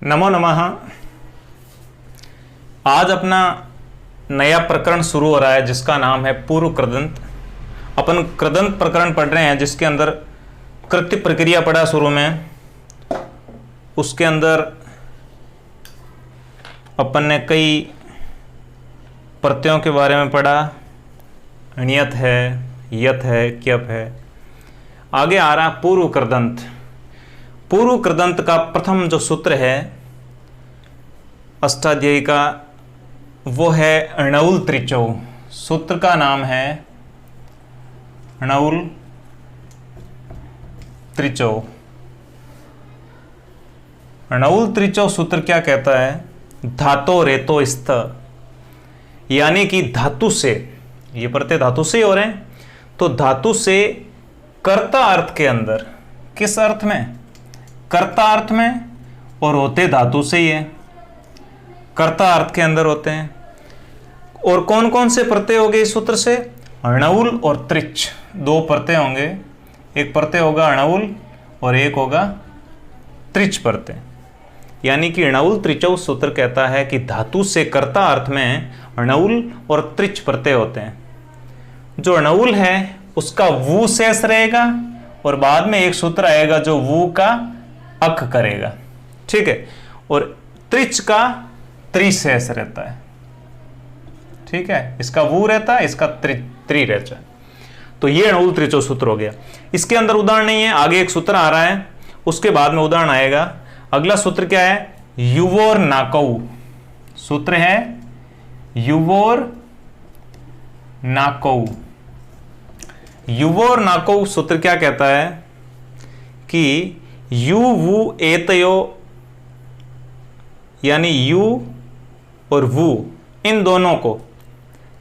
नमो नमः। आज अपना नया प्रकरण शुरू हो रहा है जिसका नाम है पूर्व कृदंत। अपन कृदंत प्रकरण पढ़ रहे हैं जिसके अंदर कृत्य प्रक्रिया पढ़ा शुरू में, उसके अंदर अपन ने कई प्रत्ययों के बारे में पढ़ा, ण्यत है, यत है, क्यप है। आगे आ रहा पूर्व कृदंत। पूर्व कृदंत का प्रथम जो सूत्र है अष्टाध्यायी का वो है णउल त्रिचौ। सूत्र का नाम है णउल त्रिचौ। णउल त्रिचौ सूत्र क्या कहता है? धातो रेतो स्थ, यानी कि धातु से, ये प्रत्यय धातु से हो रहे हैं, तो धातु से कर्ता अर्थ के अंदर, किस अर्थ में? कर्ता अर्थ में, और होते धातु से ही है, कर्ता अर्थ के अंदर होते हैं। और कौन कौन से प्रत्यय हो गए इस सूत्र से? णउल और त्रिच, दो प्रत्यय होंगे। एक प्रत्यय होगा णउल और एक होगा त्रिच प्रत्यय। यानी कि णउल त्रिचौ सूत्र कहता है कि धातु से कर्ता अर्थ में णउल और त्रिच प्रत्यय होते हैं। जो णउल है उसका वु शेष रहेगा और बाद में एक सूत्र आएगा जो वु का अक करेगा, ठीक है। और त्रिच का त्रि शेष रहता है, ठीक है। इसका वु रहता है, इसका त्रि रहता है। तो ये णउल त्रिचौ सूत्र हो गया। इसके अंदर उदाहरण नहीं है, आगे एक सूत्र आ रहा है, उसके बाद में उदाहरण आएगा। अगला सूत्र क्या है? युवोर नाकौ। सूत्र है युवोर नाकौ। युवोर नाकौ सूत्र क्या कहता है कि यु वु एतयो, यानी यु और वु, इन दोनों को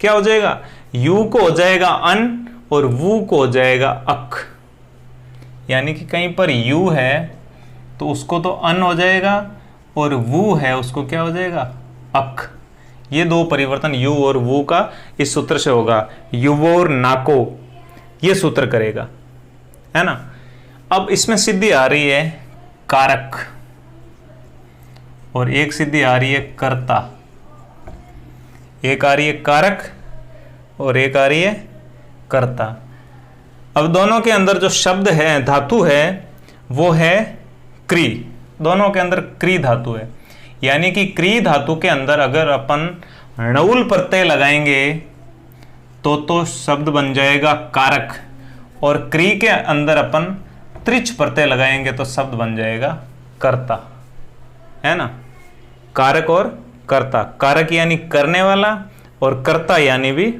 क्या हो जाएगा? यु को हो जाएगा अन और वु को हो जाएगा अक। यानी कि कहीं पर यु है तो उसको तो अन हो जाएगा और वु है उसको क्या हो जाएगा? अक। ये दो परिवर्तन यु और वु का इस सूत्र से होगा। युवोर नाको ये सूत्र करेगा, है ना। अब इसमें सिद्धि आ रही है कारक और एक सिद्धि आ रही है कर्ता। एक आ रही है कारक और एक आ रही है कर्ता। अब दोनों के अंदर जो शब्द है, धातु है, वो है क्री। दोनों के अंदर क्री धातु है। यानी कि क्री धातु के अंदर अगर अपन णउल प्रत्यय लगाएंगे तो शब्द बन जाएगा कारक, और क्री के अंदर अपन त्रिच प्रत्यय लगाएंगे तो शब्द बन जाएगा कर्ता, है ना। कारक और कर्ता। कारक यानी करने वाला और कर्ता यानी भी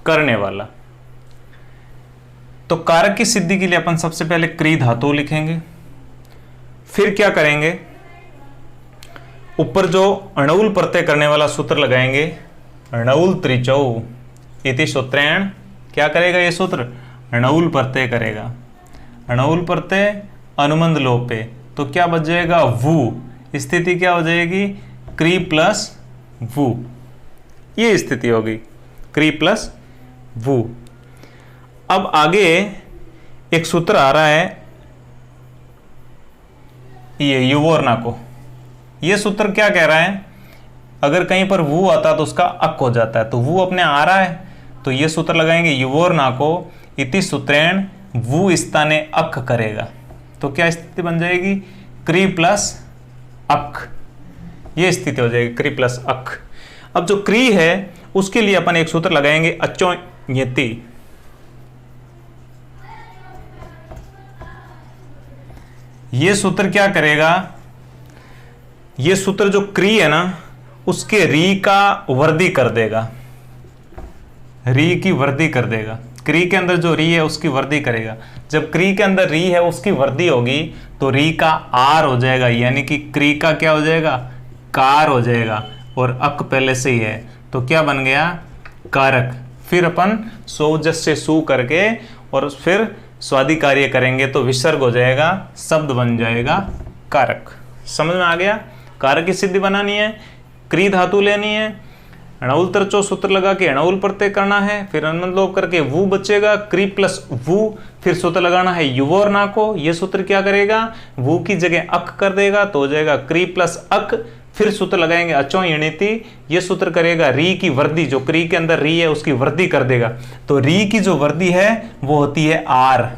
करने वाला। तो कारक की सिद्धि के लिए अपन सबसे पहले क्री धातु लिखेंगे, फिर क्या करेंगे? ऊपर जो णउल प्रत्यय करने वाला सूत्र लगाएंगे, णउल त्रिचौ इति सूत्रेण। क्या करेगा ये सूत्र? णउल प्रत्यय करेगा। णउल प्रत्यय अनुबंध लोपे, तो क्या बच जाएगा? वु। स्थिति क्या हो जाएगी? क्री प्लस वु। ये स्थिति होगी, क्री प्लस वु। अब आगे एक सूत्र आ रहा है ये युवोर्ना को। ये सूत्र क्या कह रहा है? अगर कहीं पर वु आता तो उसका अक हो जाता है, तो वु अपने आ रहा है तो ये सूत्र लगाएंगे युवोर्ना को इति सूत्रेण वु स्थाने अक करेगा। तो क्या स्थिति बन जाएगी? क्री प्लस अक। ये स्थिति हो जाएगी, क्री प्लस अक। अब जो क्री है उसके लिए अपन एक सूत्र लगाएंगे अचो ञति। ये सूत्र क्या करेगा? ये सूत्र जो क्री है ना उसके री का वृद्धि कर देगा, री की वृद्धि कर देगा। क्री के अंदर जो री है उसकी वृद्धि करेगा। जब क्री के अंदर री है उसकी वृद्धि होगी तो री का आर हो जाएगा, यानी कि क्री का क्या हो जाएगा? कार हो जाएगा, और अक पहले से ही है तो क्या बन गया? कारक। फिर अपन सोजस से सु करके और फिर स्वादि कार्य करेंगे तो विसर्ग हो जाएगा, शब्द बन जाएगा कारक। समझ में आ गया? कारक की सिद्धि बनानी है, क्री धातु लेनी है, अणउल त्रिचो सूत्र लगा के अणउल प्रत्यय करना है, फिर अनुबंध लोप करके वु बचेगा, क्री प्लस वु, फिर सूत्र लगाना है युवोर ना को। ये सूत्र क्या करेगा, वु की जगह अक कर देगा तो हो जाएगा क्री प्लस अक, फिर सूत्र लगाएंगे अचो यणिति, ये सूत्र करेगा री की वर्दी, जो क्री के अंदर री है उसकी वर्दी कर देगा, तो री की जो वर्दी है वो होती है आर।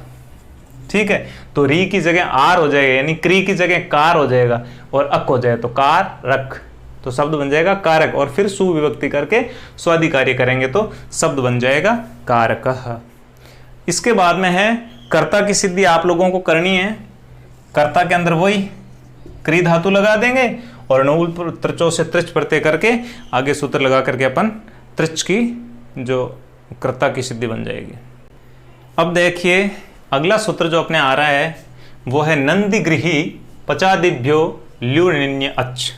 ठीक है, तो री की जगह आर हो जाएगा, यानी क्री की जगह कार हो जाएगा और अक हो जाएगा, तो कार रख, तो शब्द बन जाएगा कारक, और फिर सुविभक्ति करके स्वादि कार्य करेंगे तो शब्द बन जाएगा कारकः। इसके बाद में है कर्ता की सिद्धि आप लोगों को करनी है। कर्ता के अंदर वही क्री धातु लगा देंगे और अणुल त्रिचो से त्रिच प्रत्यय करके आगे सूत्र लगा करके अपन त्रिच की जो कर्ता की सिद्धि बन जाएगी। अब देखिए अगला सूत्र जो अपने आ रहा है वो है नंदिगृही पचादिभ्यो ल्यूणिन्य अच।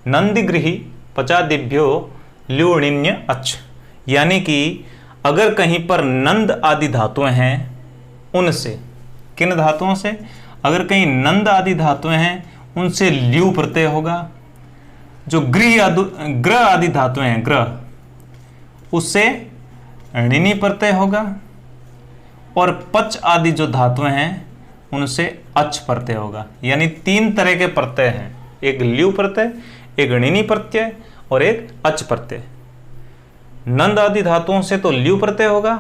नंदिगृही पचादिभ्यो ल्यूणिन्य अच, यानी कि अगर कहीं पर नंद आदि धातुएं हैं उनसे, किन धातुओं से, अगर कहीं नंद आदि धातुएं हैं उनसे ल्यू प्रत्यय होगा। जो ग्र आदि धातुएं हैं, ग्रह, उससे णिनि प्रत्यय होगा, और पच आदि जो धातुएं हैं उनसे अच प्रत्यय होगा। यानी तीन तरह के प्रत्यय हैं, एक ल्यू प्रत्यय, एक णिनि प्रत्यय और एक अच प्रत्यय। नंद आदि धातुओं से तो ल्यू प्रत्यय होगा,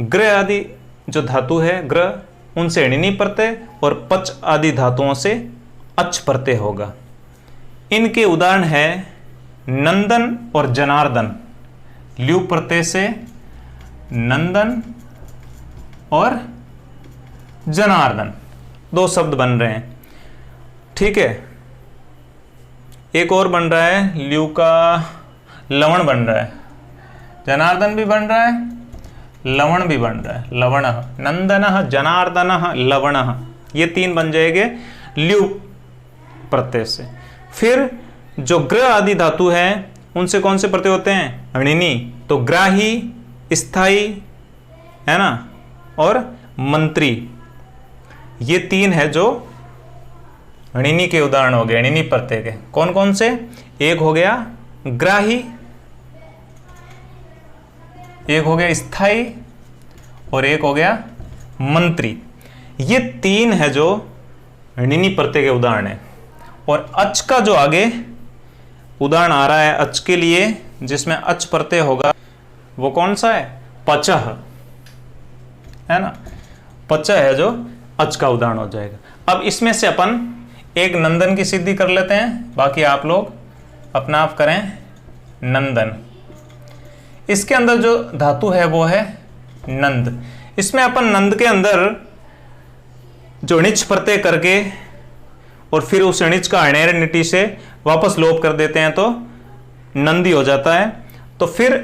ग्रह आदि जो धातु है ग्रह, उनसे णिनि प्रत्यय, और पच आदि धातुओं से अच प्रत्यय होगा। इनके उदाहरण है नंदन और जनार्दन। ल्यू प्रत्यय से नंदन और जनार्दन दो शब्द बन रहे हैं। ठीक है, एक और बन रहा है ल्यू का लवण बन रहा है, जनार्दन भी बन रहा है, लवण भी बन रहा है। लवण, नंदन, जनार्दन, लवण, ये तीन बन जाएंगे ल्यू प्रत्यय से। फिर जो ग्रह आदि धातु है उनसे कौन से प्रत्यय होते हैं, णिनि, तो ग्राही, स्थाई, है ना, और मंत्री, ये तीन है जो णिनि के उदाहरण हो गए, णिनि प्रत्यय के। कौन कौन से, एक हो गया ग्राही, एक हो गया स्थाई और एक हो गया मंत्री। ये तीन है जो णिनि प्रत्यय के उदाहरण है। और अच का जो आगे उदाहरण आ रहा है अच के लिए, जिसमें अच प्रत्यय होगा, वो कौन सा है, पचह, है ना, पचह है जो अच का उदाहरण हो जाएगा। अब इसमें से अपन एक नंदन की सिद्धि कर लेते हैं, बाकी आप लोग अपना आप करें नंदन। इसके अंदर जो धातु है वो है नंद। इसमें अपन नंद के अंदर जो णिच प्रत्यय करके और फिर उस णिच का अणेर नीति से वापस लोप कर देते हैं तो नंदी हो जाता है। तो फिर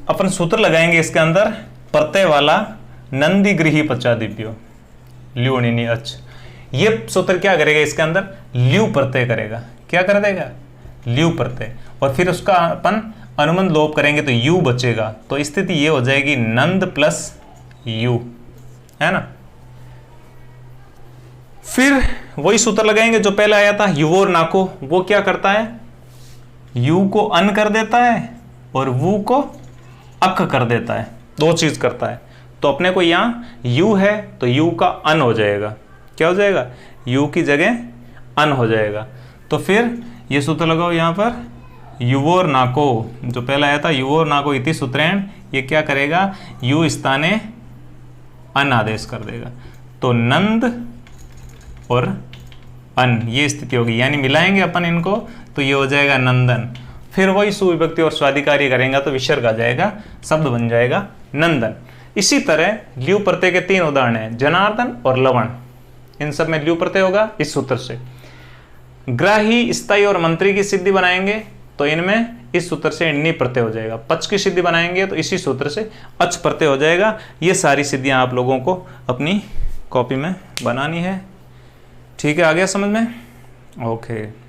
अपन सूत्र लगाएंगे इसके अंदर प्रत्यय वाला, नंदिगृही पचादिभ्यो ल्यू णिनि अच। ये सूत्र क्या करेगा, इसके अंदर ल्यू प्रत्यय करेगा। क्या कर देगा, ल्यू प्रत्यय, और फिर उसका अपन अनुबंध लोप करेंगे तो यू बचेगा। तो स्थिति ये हो जाएगी नंद प्लस यू, है ना। फिर वही सूत्र लगाएंगे जो पहले आया था युवोर नाको। वो क्या करता है, यू को अन कर देता है और वू को अक कर देता है, दो चीज करता है। तो अपने को यहां यू है तो यू का अन हो जाएगा। क्या हो जाएगा, यू की जगह अन हो जाएगा। तो फिर ये सूत्र लगाओ यहां पर, युवोर नाको, जो पहला आया था युवोर नाको इति सूत्रेण, ये क्या करेगा, यू स्थाने अन आदेश कर देगा। तो नंद और अन, ये स्थिति होगी, यानी मिलाएंगे अपन इनको तो ये हो जाएगा नंदन। फिर वही सुविभक्ति और स्वादिकार्य करेंगे तो विसर्ग आ जाएगा, शब्द बन जाएगा नंदन। इसी तरह ल्यू प्रत्यय के तीन उदाहरण हैं, जनार्दन और लवण। इन सब में ल्यू प्रत्यय होगा इस सूत्र से। ग्राही, स्थायी और मंत्री की सिद्धि बनाएंगे तो इनमें इस सूत्र से णिनि प्रत्यय हो जाएगा। पच की सिद्धि बनाएंगे तो इसी सूत्र से अच प्रत्यय हो जाएगा। ये सारी सिद्धियां आप लोगों को अपनी कॉपी में बनानी है। ठीक है, आ गया समझ में? ओके।